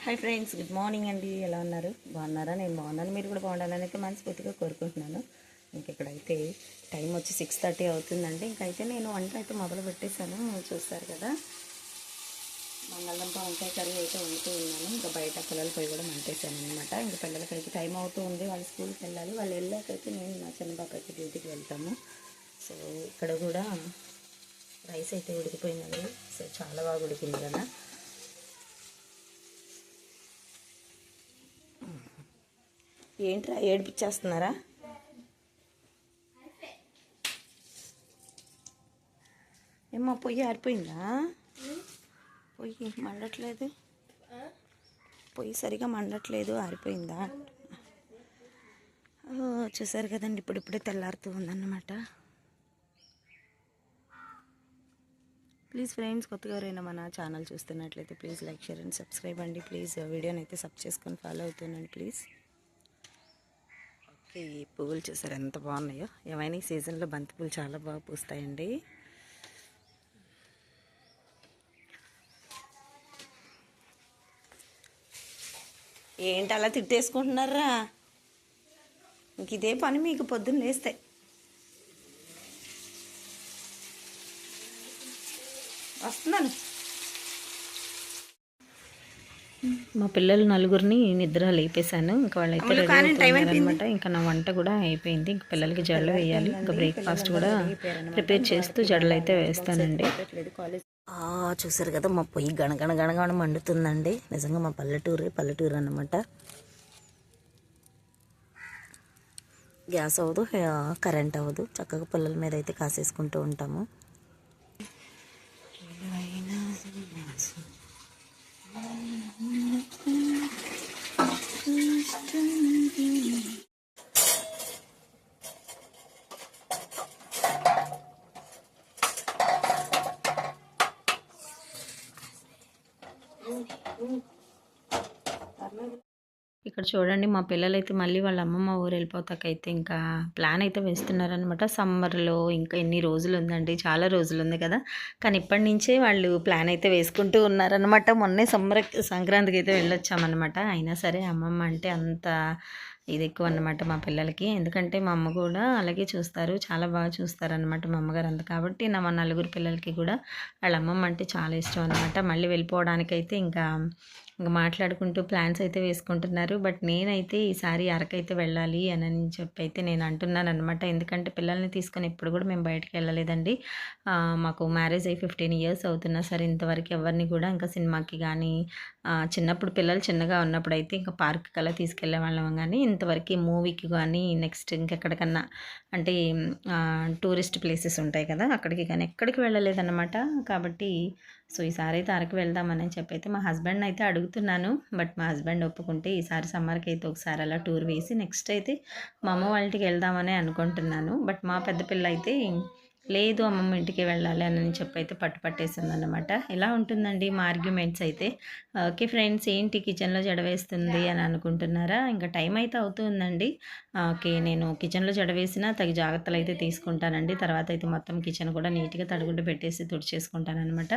Hi friends, good morning అండి. ఎలా ఉన్నారు? బాగున్నారా? నేను బాగున్నాను. మీరు కూడా బాగుండాలని అయితే మనస్ఫూర్తిగా కోరుకుంటున్నాను. ఇక్కడైతే టైం వచ్చి 6:30 అవుతుందండి. ఇంకైతే నేను వంట అయితే మొదలు పెట్టేశాను. చూస్తారు కదా, బంగాళదుంప వంకాయ కర్రీ అయితే వండుతూ ఉన్నాను. ఇంకా బయట పిల్లలు పోయి కూడా మంటేశాను అనమాట. ఇంకా పిల్లలకైతే టైం అవుతూ ఉంది, వాళ్ళు స్కూల్కి వెళ్ళాలి. వాళ్ళు వెళ్ళాకైతే నేను మా చిన్న పాపకి డ్యూటీకి వెళ్తాము. సో ఇక్కడ కూడా రైస్ అయితే ఉడికిపోయిందండి. సో చాలా బాగా ఉడికింది కదా. ఏంట్రా ఏడిపించేస్తున్నారా? ఏమో పొయ్యి ఆరిపోయిందా? పొయ్యి మండట్లేదు, పొయ్యి సరిగా మండట్లేదు, ఆరిపోయిందా? చూసారు కదండి, ఇప్పుడిప్పుడే తెల్లారుతూ ఉందన్నమాట. ప్లీజ్ ఫ్రెండ్స్, కొత్తగా ఎవరైనా మన ఛానల్ చూస్తున్నట్లయితే please like, share and subscribe అండి. ప్లీజ్ వీడియోని అయితే సబ్ చేసుకొని ఫాలో అవుతుండండి ప్లీజ్. ఓకే, ఈ పువ్వులు చూసారు ఎంత బాగున్నాయో. ఏమైనా ఈ సీజన్లో బంతి పువ్వులు చాలా బాగా పూస్తాయండి. ఏంటి అలా తిట్టేసుకుంటున్నారా? ఇంక ఇదే పని మీకు పొద్దున్న లేస్తే. వస్తున్నాను. మా పిల్లలు నలుగురిని నిద్ర లేపేశాను. ఇంకా వాళ్ళైతే అనమాట. ఇంకా నా వంట కూడా అయిపోయింది. ఇంకా పిల్లలకి జడలు వేయాలి. ఇంకా బ్రేక్ఫాస్ట్ కూడా ప్రిపేర్ చేస్తూ జడలు అయితే వేస్తానండి. చూసారు కదా, మా పొయ్యి గణగణ గణగణ మండుతుందండి. నిజంగా మా పల్లెటూరు అన్నమాట. గ్యాస్ అవ్వదు, కరెంట్ అవ్వదు. చక్కగా పుల్లల మీద అయితే కాసేసుకుంటూ ఉంటాము. ఇక్కడ చూడండి, మా పిల్లలైతే మళ్ళీ వాళ్ళ అమ్మమ్మ ఊరు వెళ్ళిపోతాకైతే ఇంకా ప్లాన్ అయితే వేస్తున్నారనమాట. సమ్మర్లో ఇంకా ఎన్ని రోజులు ఉందండి, చాలా రోజులు ఉంది కదా. కానీ ఇప్పటి నుంచే వాళ్ళు ప్లాన్ అయితే వేసుకుంటూ ఉన్నారనమాట. మొన్నే సంక్రాంతికి అయితే వెళ్ళొచ్చామన్నమాట. అయినా సరే అమ్మమ్మ అంటే అంత ఇది ఎక్కువ అన్నమాట మా పిల్లలకి. ఎందుకంటే మా అమ్మ కూడా అలాగే చూస్తారు, చాలా బాగా చూస్తారనమాట మా అమ్మగారు. అంత కాబట్టి మా నలుగురు పిల్లలకి కూడా వాళ్ళ అమ్మమ్మ అంటే చాలా ఇష్టం అనమాట. మళ్ళీ వెళ్ళిపోవడానికైతే ఇంకా మాట్లాడుకుంటూ ప్లాన్స్ అయితే వేసుకుంటున్నారు. బట్ నేనైతే ఈసారి అరకైతే వెళ్ళాలి అని చెప్పి అయితే నేను అంటున్నాను అనమాట. ఎందుకంటే పిల్లల్ని తీసుకొని ఎప్పుడు కూడా మేము బయటకు వెళ్ళలేదండి. మాకు మ్యారేజ్ అయ్యి 15 years అవుతున్నా సరే ఇంతవరకు ఎవరిని కూడా ఇంకా సినిమాకి కానీ, చిన్నప్పుడు పిల్లలు చిన్నగా ఉన్నప్పుడు అయితే ఇంకా పార్క్కి అలా తీసుకెళ్లే వాళ్ళం. కానీ ఇంతవరకు మూవీకి కానీ, నెక్స్ట్ ఇంకెక్కడికన్నా అంటే టూరిస్ట్ ప్లేసెస్ ఉంటాయి కదా, అక్కడికి కానీ ఎక్కడికి వెళ్ళలేదన్నమాట. కాబట్టి సో ఈసారి అయితే అరకు వెళ్దామని చెప్పి అయితే మా హస్బెండ్ అయితే అడుగుతున్నాను. బట్ మా హస్బెండ్ ఒప్పుకుంటే ఈసారి సమ్మర్కి అయితే ఒకసారి అలా టూర్ వేసి నెక్స్ట్ అయితే మా అమ్మ వాళ్ళ ఇంటికి వెళ్దామని అనుకుంటున్నాను. బట్ మా పెద్ద పిల్ల అయితే లేదు, అమ్మమ్మ ఇంటికి వెళ్ళాలి అని చెప్పి అయితే పట్టేసింది అనమాట. ఇలా ఉంటుందండి మా ఆర్గ్యుమెంట్స్ అయితే. ఓకే ఫ్రెండ్స్, ఏంటి కిచెన్లో జడవేస్తుంది అని అనుకుంటున్నారా? ఇంకా టైం అయితే అవుతుందండి. ఓకే, నేను కిచెన్లో జడవేసినా తగి జాగ్రత్తలు అయితే తీసుకుంటానండి. తర్వాత అయితే మొత్తం కిచెన్ కూడా నీట్గా తడిగుడ్డ పెట్టేసి తుడిచేసుకుంటాను అనమాట.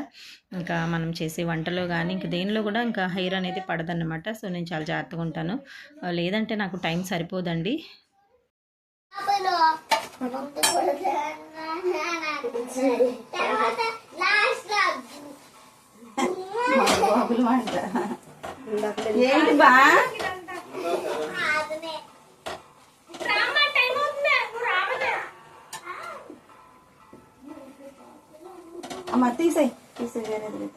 ఇంకా మనం చేసే వంటలో కానీ ఇంకా దేనిలో కూడా ఇంకా హెయిర్ అనేది పడదన్నమాట. సో నేను చాలా జాగ్రత్తగా ఉంటాను, లేదంటే నాకు టైం సరిపోదండి. ఏంటి బా అమ్మ తీసే వేరేది.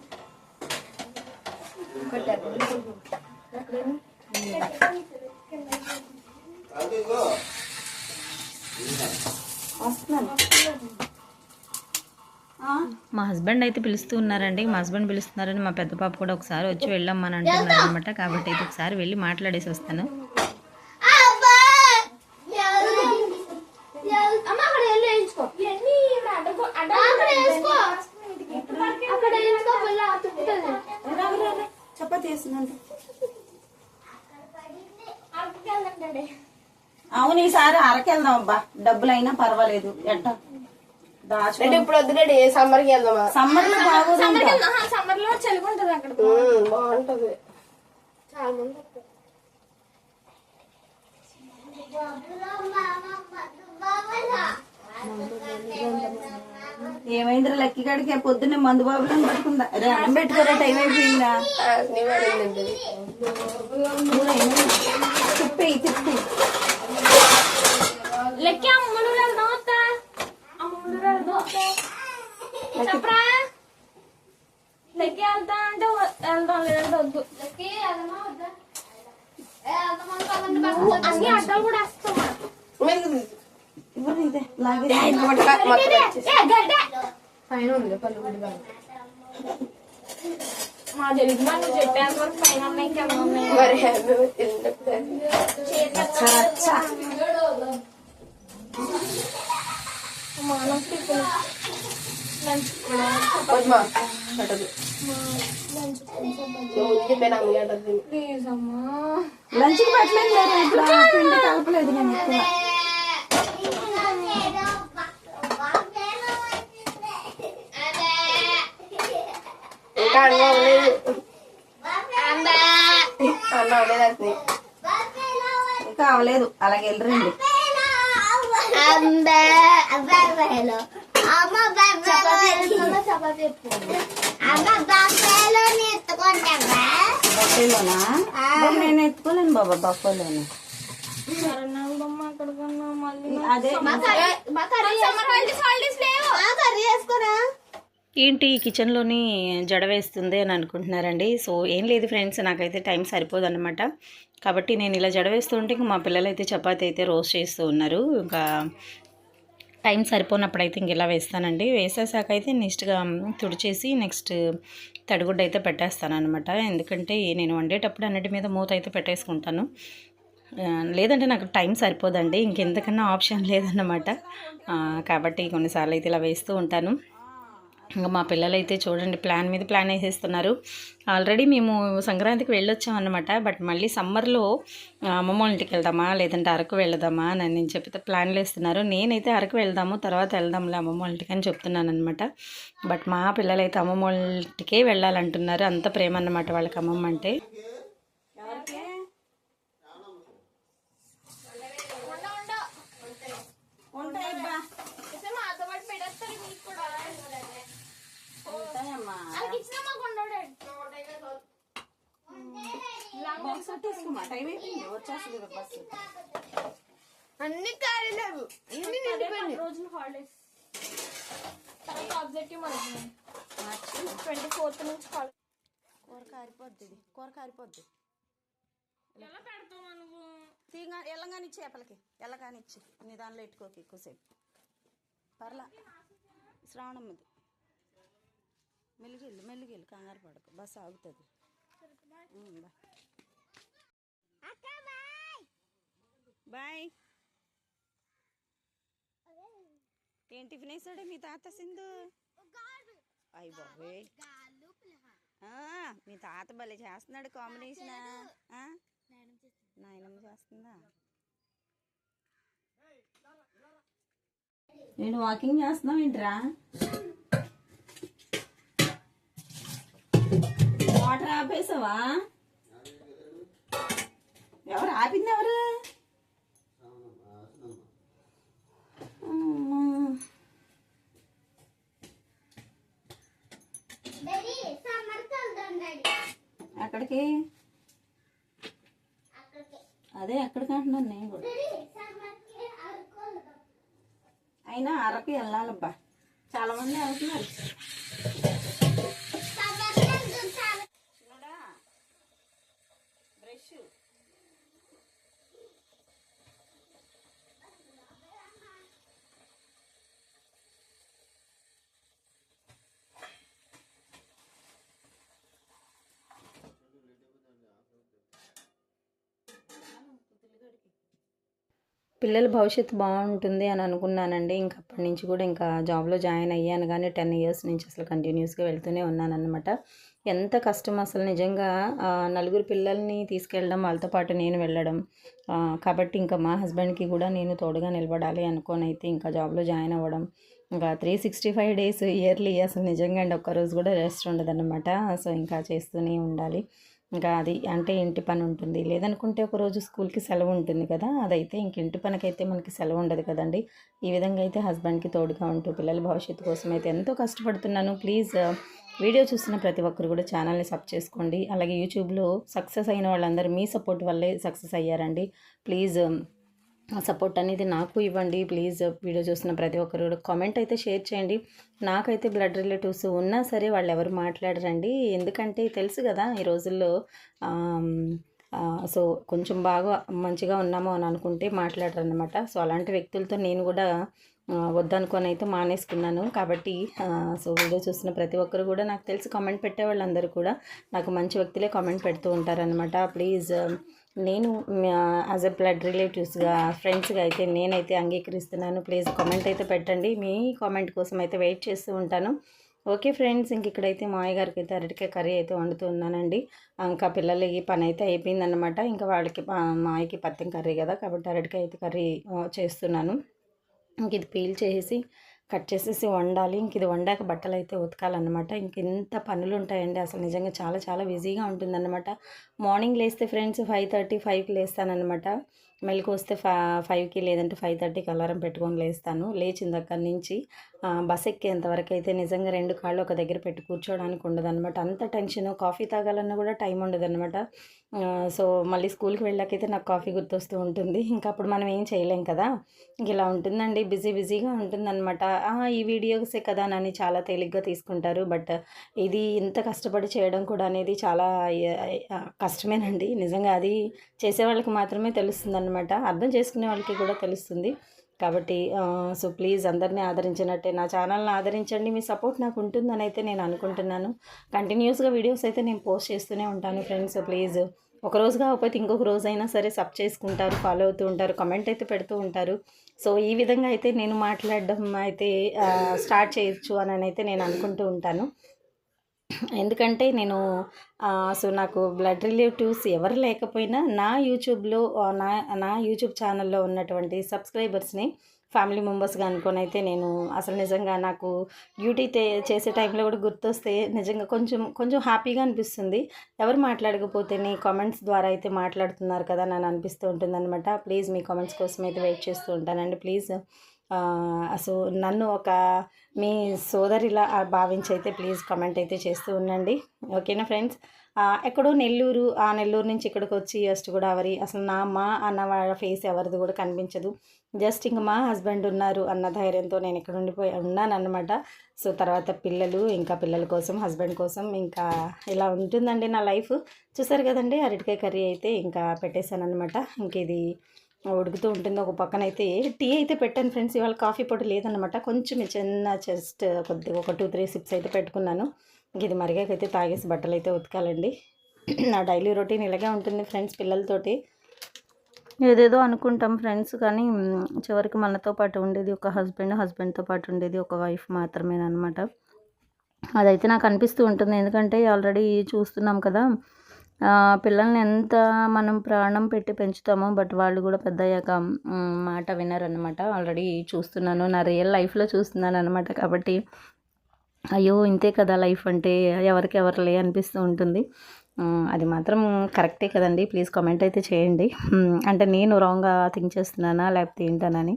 మా హస్బెండ్ అయితే పిలుస్తూ ఉన్నారండి. మా హస్బెండ్ పిలుస్తున్నారని మా పెద్ద పాప కూడా ఒకసారి వచ్చి వెళ్ళమ్మని అంటున్నారు అనమాట. కాబట్టి అయితే ఒకసారి వెళ్ళి మాట్లాడేసి వస్తాను. అవును, ఈసారి అరకెళ్దాం అబ్బా, డబ్బులైనా పర్వాలేదు. ఇప్పుడు వద్దులేండి, సమ్మర్కి వెళ్దామా? సమ్మర్ లో బాగుంటుంది, సమ్మర్ లో చలి ఉంటుంది, అక్కడ బాగుంటది. ఏమైందిరా లక్కీ కాడికి పొద్దున్నే మందు బాబులను పట్టుకుందా. అదే అన్నం పెట్టుకోరా, టైం అయిపోయిందా? తిప్పి తిప్పి లెక్క అమ్ముడు వెళ్దాం అత్త, అమ్ముడు వెళ్దాం చెప్పరా. లెక్క వెళ్తా అంటే వెళ్దాం, లేదంటే వద్దు. అన్ని అడ్డాలు కూడా వేస్తామా? ఇదే లాగే మా తెలుగు మనం చెప్పేంత వరకు పైన ఉన్నాయి, కింద ఉన్నాయి. ప్లీజ్ అమ్మా, లంచ్కి పెట్టలేదు, ఇప్పుడు పిండి కలపలేదు నేను ఎక్కువ. ఇంకా అవలేదు, అలాగే వెళ్ళరండి. బఫేలోనా? నేను ఎత్తుకోలేను బాబా బఫేలోనా. అక్కడికన్నా మళ్ళీ అదే ఏంటి కిచెన్లోని జడ వేస్తుంది అని అనుకుంటున్నారండి. సో ఏం లేదు ఫ్రెండ్స్, నాకైతే టైం సరిపోదు అనమాట. కాబట్టి నేను ఇలా జడ వేస్తుంటే ఇంకా మా పిల్లలు అయితే చపాతీ అయితే రోస్ట్ చేస్తూ ఉన్నారు. ఇంకా టైం సరిపోనప్పుడు అయితే ఇంక ఇలా వేస్తానండి. వేసేసాక అయితే నెక్స్ట్గా తుడిచేసి నెక్స్ట్ తడిగుడ్డ అయితే పెట్టేస్తాను అనమాట. ఎందుకంటే నేను వండేటప్పుడు అన్నిటి మీద మూత అయితే పెట్టేసుకుంటాను, లేదంటే నాకు టైం సరిపోదండి. ఇంకెంతకన్నా ఆప్షన్ లేదన్నమాట. కాబట్టి కొన్నిసార్లు అయితే ఇలా వేస్తూ ఉంటాను. ఇంకా మా పిల్లలు అయితే చూడండి ప్లాన్ మీద ప్లాన్ వేసేస్తున్నారు. ఆల్రెడీ మేము సంక్రాంతికి వెళ్ళొచ్చామన్నమాట. బట్ మళ్ళీ సమ్మర్లో అమ్మమ్మ వాళ్ళ ఇంటికి వెళ్దామా లేదంటే అరకు వెళ్దామా అని నేను చెప్తే ప్లాన్లు వేస్తున్నారు. నేనైతే అరకు వెళ్దాము, తర్వాత వెళ్దాంలే అమ్మమ్మ వాళ్ళ ఇంటికి అని చెప్తున్నాను అనమాట. బట్ మా పిల్లలు అయితే అమ్మమ్మ వాళ్ళ ఇంటికే వెళ్ళాలంటున్నారు. అంత ప్రేమ అన్నమాట వాళ్ళకి అమ్మమ్మ అంటే. అన్ని కాలేవు, అన్ని నిండిపోయింది. రోజులు హాలిడేస్ తర్వాత ఆబ్జెక్టివ్ మనకి 24th నుంచి కాలేజ్. కూర కారిపోద్ది, కూర కారిపోద్ది. ఎలా పెడతావు నువ్వు? ఎల్లగాని ఇచ్చి చేపలకి ఎల్లగాని ఇచ్చి నీ దానిలో ఎట్టుకోకి ఎక్కువసేపు పర్లా. శ్రావణమ్మది మెల్లిగిల్లు మెల్లిగిల్లు, కంగారు పడకు, బస్సు ఆగుతుంది. బాయ్. ఏం టిఫిన్ వేసాడే మీ తాత సింధు? అయ్యి బాబోయ్, మీ తాత భలే చేస్తున్నాడు కాంబినేషన్. నాయనమ్మ చేస్తుందా? నేను వాకింగ్ చేస్తున్నావు ఏంట్రా? వాటర్ ఆపేసావా? ఎవరు ఆపింది? ఎవరు? ఎక్కడికి? అదే ఎక్కడికి అంటున్నాను నేను కూడా. అయినా అరకు వెళ్ళాలబ్బా, చాలా మంది వెళ్తున్నారు. బ్రష్ పిల్లల భవిష్యత్తు బాగుంటుంది అని అనుకున్నానండి. ఇంక అప్పటి నుంచి కూడా ఇంకా జాబ్లో జాయిన్ అయ్యాను, కానీ 10 ఇయర్స్ నుంచి అసలు కంటిన్యూస్గా వెళ్తూనే ఉన్నానన్నమాట. ఎంత కష్టం అసలు నిజంగా. నలుగురు పిల్లల్ని తీసుకెళ్ళడం, వాళ్ళతో పాటు నేను వెళ్ళడం. కాబట్టి ఇంకా మా హస్బెండ్కి కూడా నేను తోడుగా నిలబడాలి అనుకొని అయితే ఇంకా జాబ్లో జాయిన్ అవ్వడం. ఇంకా 365 డేస్ ఇయర్లీ అసలు నిజంగా అండి ఒక్కరోజు కూడా రెస్ట్ ఉండదన్నమాట. సో ఇంకా చేస్తూనే ఉండాలి. ఇంకా అది అంటే ఇంటి పని ఉంటుంది, లేదనుకుంటే ఒకరోజు స్కూల్కి సెలవు ఉంటుంది కదా, అదైతే ఇంక ఇంటి పనికైతే మనకి సెలవు ఉండదు కదండి. ఈ విధంగా అయితే హస్బెండ్కి తోడుగా ఉంటూ పిల్లల భవిష్యత్తు కోసం అయితే ఎంతో కష్టపడుతున్నాను. ప్లీజ్ వీడియో చూస్తున్న ప్రతి ఒక్కరు కూడా ఛానల్ని సబ్ చేసుకోండి. అలాగే యూట్యూబ్లో సక్సెస్ అయిన వాళ్ళందరూ మీ సపోర్ట్ వల్లే సక్సెస్ అయ్యారండి. ప్లీజ్ సపోర్ట్ అనేది నాకు ఇవ్వండి. ప్లీజ్ వీడియో చూస్తున్న ప్రతి ఒక్కరు కూడా కామెంట్ అయితే షేర్ చేయండి. నాకైతే బ్లడ్ రిలేటివ్స్ ఉన్నా సరే వాళ్ళు ఎవరు మాట్లాడరండి, ఎందుకంటే తెలుసు కదా ఈ రోజుల్లో సో కొంచెం బాగా మంచిగా ఉన్నాము అని అనుకుంటే మాట్లాడరు అనమాట. సో అలాంటి వ్యక్తులతో నేను కూడా వద్దనుకొని అయితే మానేసుకున్నాను. కాబట్టి సో వీడియో చూస్తున్న ప్రతి ఒక్కరు కూడా నాకు తెలిసి కామెంట్ పెట్టే వాళ్ళందరూ కూడా నాకు మంచి వ్యక్తులే కామెంట్ పెడుతూ ఉంటారనమాట. ప్లీజ్ నేను యాజ్ ఎ బ్లడ్ రిలేటివ్స్గా ఫ్రెండ్స్గా అయితే నేనైతే అంగీకరిస్తున్నాను. ప్లీజ్ కామెంట్ అయితే పెట్టండి, మీ కామెంట్ కోసం అయితే వెయిట్ చేస్తూ ఉంటాను. ఓకే ఫ్రెండ్స్, ఇంక ఇక్కడైతే మామయ్య గారికి అయితే అరటికాయ కర్రీ అయితే వండుతున్నానండి. ఇంకా పిల్లలకి పని అయితే అయిపోయిందనమాట. ఇంకా వాళ్ళకి మామయ్యకి పత్యం కర్రీ కదా, కాబట్టి అరటికాయ అయితే కర్రీ చేస్తున్నాను. ఇంక ఇది పీల్ చేసి కట్ చేసేసి వండాలి. ఇంక ఇది వండాక బట్టలు అయితే ఉతకాలన్నమాట. ఇంక ఇంత పనులు ఉంటాయండి, అసలు నిజంగా చాలా చాలా బిజీగా ఉంటుందన్నమాట. మార్నింగ్ లేస్తే ఫ్రెండ్స్ 5:30, 5కి లేస్తానన్నమాట. మెలకు వస్తే 5కి లేదంటే 5:30కి అలారం పెట్టుకొని లేస్తాను. లేచిన దగ్గర నుంచి బస్ ఎక్కేంతవరకు అయితే నిజంగా 2 కాళ్ళు ఒక దగ్గర పెట్టి కూర్చోవడానికి ఉండదన్నమాట. అంత టెన్షన్, కాఫీ తాగాలన్నా కూడా టైం ఉండదన్నమాట. సో మళ్ళీ స్కూల్కి వెళ్ళాకైతే నాకు కాఫీ గుర్తొస్తూ ఉంటుంది. ఇంకా అప్పుడు మనం ఏం చేయలేం కదా. ఇలా ఉంటుందండి, బిజీగా ఉంటుందన్నమాట. ఈ వీడియోసే కదా అని చాలా తేలిగ్గా తీసుకుంటారు, బట్ ఇది ఇంత కష్టపడి చేయడం కూడా అనేది చాలా కష్టమేనండి నిజంగా. అది చేసే వాళ్ళకి మాత్రమే తెలుస్తుంది అనమాట, అర్థం చేసుకునే వాళ్ళకి కూడా తెలుస్తుంది. కాబట్టి సో ప్లీజ్ అందరినీ ఆదరించినట్టే నా ఛానల్ని ఆదరించండి. మీ సపోర్ట్ నాకు ఉంటుందని అయితే నేను అనుకుంటున్నాను. కంటిన్యూస్గా వీడియోస్ అయితే నేను పోస్ట్ చేస్తూనే ఉంటాను ఫ్రెండ్స్. ప్లీజ్ ఒకరోజు కాకపోతే ఇంకొక రోజైనా సరే సబ్ చేసుకుంటారు, ఫాలో అవుతూ ఉంటారు, కామెంట్ అయితే పెడుతూ ఉంటారు. సో ఈ విధంగా అయితే నేను మాట్లాడడం అయితే స్టార్ట్ చేయొచ్చు అని అయితే నేను అనుకుంటూ ఉంటాను. ఎందుకంటే నేను సో నాకు బ్లడ్ రిలేటివ్స్ ఎవరు లేకపోయినా నా యూట్యూబ్లో నా యూట్యూబ్ ఛానల్లో ఉన్నటువంటి సబ్స్క్రైబర్స్ని ఫ్యామిలీ మెంబర్స్గా అనుకొని అయితే నేను అసలు నిజంగా నాకు డ్యూటీ చేసే టైంలో కూడా గుర్తొస్తే నిజంగా కొంచెం హ్యాపీగా అనిపిస్తుంది. ఎవరు మాట్లాడకపోతేనే కామెంట్స్ ద్వారా అయితే మాట్లాడుతున్నారు కదా అని అనిపిస్తూ ఉంటుందన్నమాట. ప్లీజ్ మీ కామెంట్స్ కోసం అయితే వెయిట్ చేస్తూ ఉంటానండి. ప్లీజ్ సో నన్ను ఒక మీ సోదరిలా భావించి అయితే ప్లీజ్ కామెంట్ అయితే చేస్తూ ఉండండి. ఓకేనా ఫ్రెండ్స్. ఎక్కడో నెల్లూరు, ఆ నెల్లూరు నుంచి ఇక్కడికి వచ్చి వెస్ట్ గోదావరి, అసలు మా అన్న వాళ్ళ ఫేస్ ఎవరిది కూడా కనిపించదు. జస్ట్ ఇంక మా హస్బెండ్ ఉన్నారు అన్న ధైర్యంతో నేను ఇక్కడ ఉన్నాను అన్నమాట. సో తర్వాత పిల్లలు, ఇంకా పిల్లల కోసం, హస్బెండ్ కోసం, ఇంకా ఇలా ఉంటుందండి నా లైఫ్. చూసారు కదండి, అరటికాయ కర్రీ అయితే ఇంకా పెట్టేశాను అనమాట. ఇంక ఇది ఉడుకుతూ ఉంటుంది. ఒక పక్కన అయితే టీ అయితే పెట్టాను ఫ్రెండ్స్. ఇవాళ కాఫీ పొడి లేదనమాట, కొంచెం చిన్న జస్ట్ కొద్దిగా ఒక 2-3 సిప్స్ అయితే పెట్టుకున్నాను. ఇది మరిగాకైతే తాగేసి బట్టలు అయితే ఉతకాలండి. నా డైలీ రొటీన్ ఇలాగే ఉంటుంది ఫ్రెండ్స్. పిల్లలతోటి ఏదేదో అనుకుంటాం ఫ్రెండ్స్, కానీ చివరికి మనతో పాటు ఉండేది ఒక హస్బెండ్తో పాటు ఉండేది ఒక వైఫ్ మాత్రమేనమాట. అదైతే నాకు అనిపిస్తూ ఉంటుంది. ఎందుకంటే ఆల్రెడీ చూస్తున్నాం కదా, పిల్లల్ని ఎంత మనం ప్రాణం పెట్టి పెంచుతామో, బట్ వాళ్ళు కూడా పెద్దయ్యాక మాట వినరన్నమాట. ఆల్రెడీ చూస్తున్నాను, నా రియల్ లైఫ్లో చూస్తున్నాను అనమాట. కాబట్టి అయ్యో ఇంతే కదా లైఫ్ అంటే, ఎవరికెవరులే అనిపిస్తూ ఉంటుంది. అది మాత్రం కరెక్టే కదండి. ప్లీజ్ కామెంట్ అయితే చేయండి. అంటే నేను రాంగ్గా థింక్ చేస్తున్నానా లేకపోతే ఏంటనని.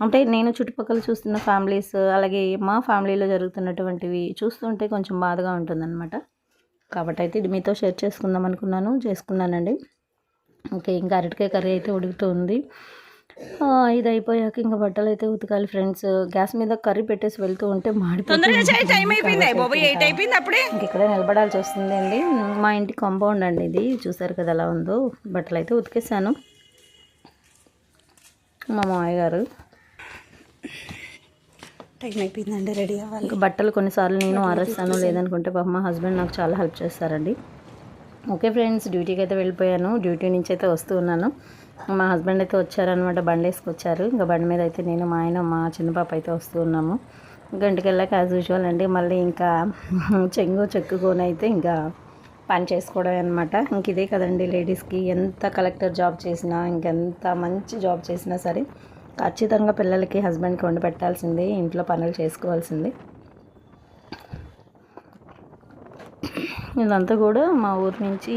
అంటే నేను చుట్టుపక్కల చూస్తున్న ఫ్యామిలీస్, అలాగే మా ఫ్యామిలీలో జరుగుతున్నటువంటివి చూస్తుంటే కొంచెం బాధగా ఉంటుందన్నమాట. కాబట్టి అయితే ఇది మీతో షేర్ చేసుకున్నానండి. ఓకే, ఇంకా అరటికాయ కర్రీ అయితే ఉడుకుతూ ఉంది. ఇది అయిపోయాక ఇంకా బట్టలు అయితే ఉతకాలి ఫ్రెండ్స్. గ్యాస్ మీద కర్రీ పెట్టేసి వెళ్తూ ఉంటే మాడిపోతుంది. ఇక్కడే నిలబడాల్సి వస్తుంది అండి. మా ఇంటి కాంపౌండ్ అండి ఇది, చూసారు కదా ఎలా ఉందో. బట్టలు అయితే ఉతికేసాను. మా మామయ్య గారు టైం అయిపోయిందండి, రెడీ అవ్వాలి. ఇంకా బట్టలు కొన్నిసార్లు నేను ఆరేస్తాను, లేదనుకుంటే పాప మా హస్బెండ్ నాకు చాలా హెల్ప్ చేస్తారండి. ఓకే ఫ్రెండ్స్, డ్యూటీకి అయితే వెళ్ళిపోయాను. డ్యూటీ నుంచి అయితే వస్తూ ఉన్నాను. మా హస్బెండ్ అయితే వచ్చారనమాట, బండి వేసుకొచ్చారు. ఇంకా బండి మీద అయితే నేను, మా ఆయన, మా చిన్న పాప అయితే వస్తూ ఉన్నాము. గంటకి వెళ్ళాక యాజ్ యూజువల్ అండి, మళ్ళీ ఇంకా చెక్కుకొని అయితే ఇంకా పని చేసుకోవడం అనమాట. ఇంక ఇదే కదండి లేడీస్కి, ఎంత కలెక్టర్ జాబ్ చేసినా, ఇంకెంత మంచి జాబ్ చేసినా సరే ఖచ్చితంగా పిల్లలకి, హస్బెండ్కి వండి పెట్టాల్సిందే, ఇంట్లో పనులు చేసుకోవాల్సిందే. ఇదంతా కూడా మా ఊరి నుంచి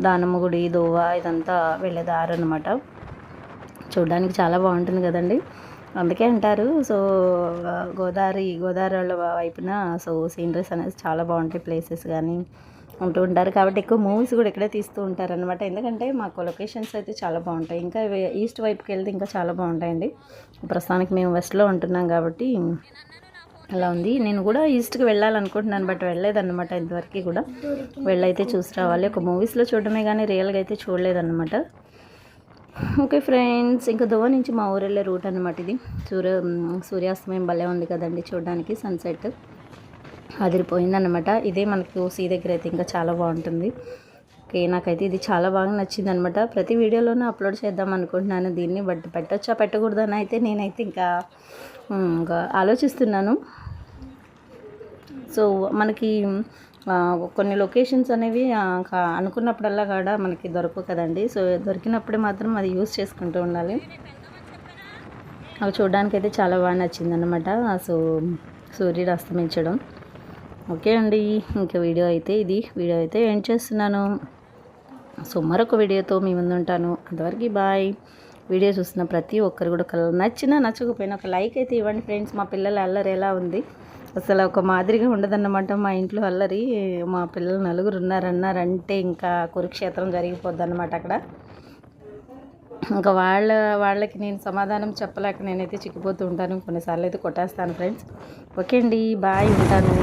దానమ్మ గుడి దోవ ఇదంతా వెళ్ళే దారి అనమాట. చూడడానికి చాలా బాగుంటుంది కదండి. అందుకే అంటారు సో గోదావరి వాళ్ళ వైపున సో సీనరీస్ అనేది చాలా బాగుంటాయి, ప్లేసెస్ కానీ ఉంటూ ఉంటారు. కాబట్టి ఎక్కువ మూవీస్ కూడా ఇక్కడే తీస్తూ ఉంటారు అనమాట. ఎందుకంటే మాకు లొకేషన్స్ అయితే చాలా బాగుంటాయి. ఇంకా ఈస్ట్ వైపుకి వెళ్తే ఇంకా చాలా బాగుంటాయండి. ప్రస్తుతానికి మేము వెస్ట్లో ఉంటున్నాం కాబట్టి అలా ఉంది. నేను కూడా ఈస్ట్కి వెళ్ళాలనుకుంటున్నాను, బట్ వెళ్ళలేదన్నమాట ఇంతవరకు కూడా. వెళ్ళైతే చూసి రావాలి. ఒక మూవీస్లో చూడడమే కానీ రియల్గా అయితే చూడలేదన్నమాట. ఓకే ఫ్రెండ్స్, ఇంకా దోవ నుంచి మా ఊరు వెళ్ళే రూట్ అనమాట ఇది. సూర్యాస్తమయం భలే ఉంది కదండి చూడడానికి, సన్సెట్ అదిరిపోయిందనమాట. ఇదే మనకు సీ దగ్గర అయితే ఇంకా చాలా బాగుంటుంది. ఓకే, నాకైతే ఇది చాలా బాగా నచ్చింది అనమాట. ప్రతి వీడియోలోనూ అప్లోడ్ చేద్దాం అనుకుంటున్నాను దీన్ని, బట్ పెట్టచ్చా పెట్టకూడదని అయితే నేనైతే ఇంకా ఆలోచిస్తున్నాను. సో మనకి కొన్ని లొకేషన్స్ అనేవి అనుకున్నప్పుడల్లా కూడా మనకి దొరకవు కదండి. సో దొరికినప్పుడే మాత్రం అది యూస్ చేసుకుంటూ ఉండాలి. అవి చూడడానికి అయితే చాలా బాగా నచ్చింది అనమాట. సో సూర్యుడు అస్తమించడం. ఓకే అండి, ఇంకా వీడియో అయితే ఎండ్ చేస్తున్నాను. సో మరొక వీడియోతో మీ ముందు ఉంటాను. అంతవరకు బాయ్. వీడియో చూసిన ప్రతి ఒక్కరు కూడా నచ్చినా నచ్చకపోయినా ఒక లైక్ అయితే ఇవ్వండి ఫ్రెండ్స్. మా పిల్లల అల్లరి ఎలా ఉంది, అసలు ఒక మాదిరిగా ఉండదన్నమాట మా ఇంట్లో అల్లరి. మా పిల్లలు 4 ఉన్నారన్నారంటే ఇంకా కురుక్షేత్రం జరిగిపోద్ది అన్నమాట అక్కడ. ఇంకా వాళ్ళకి నేను సమాధానం చెప్పలేక నేనైతే చిక్కిపోతూ ఉంటాను. కొన్నిసార్లు అయితే కొట్టేస్తాను ఫ్రెండ్స్. ఓకే అండి, బాయ్, ఉంటాను.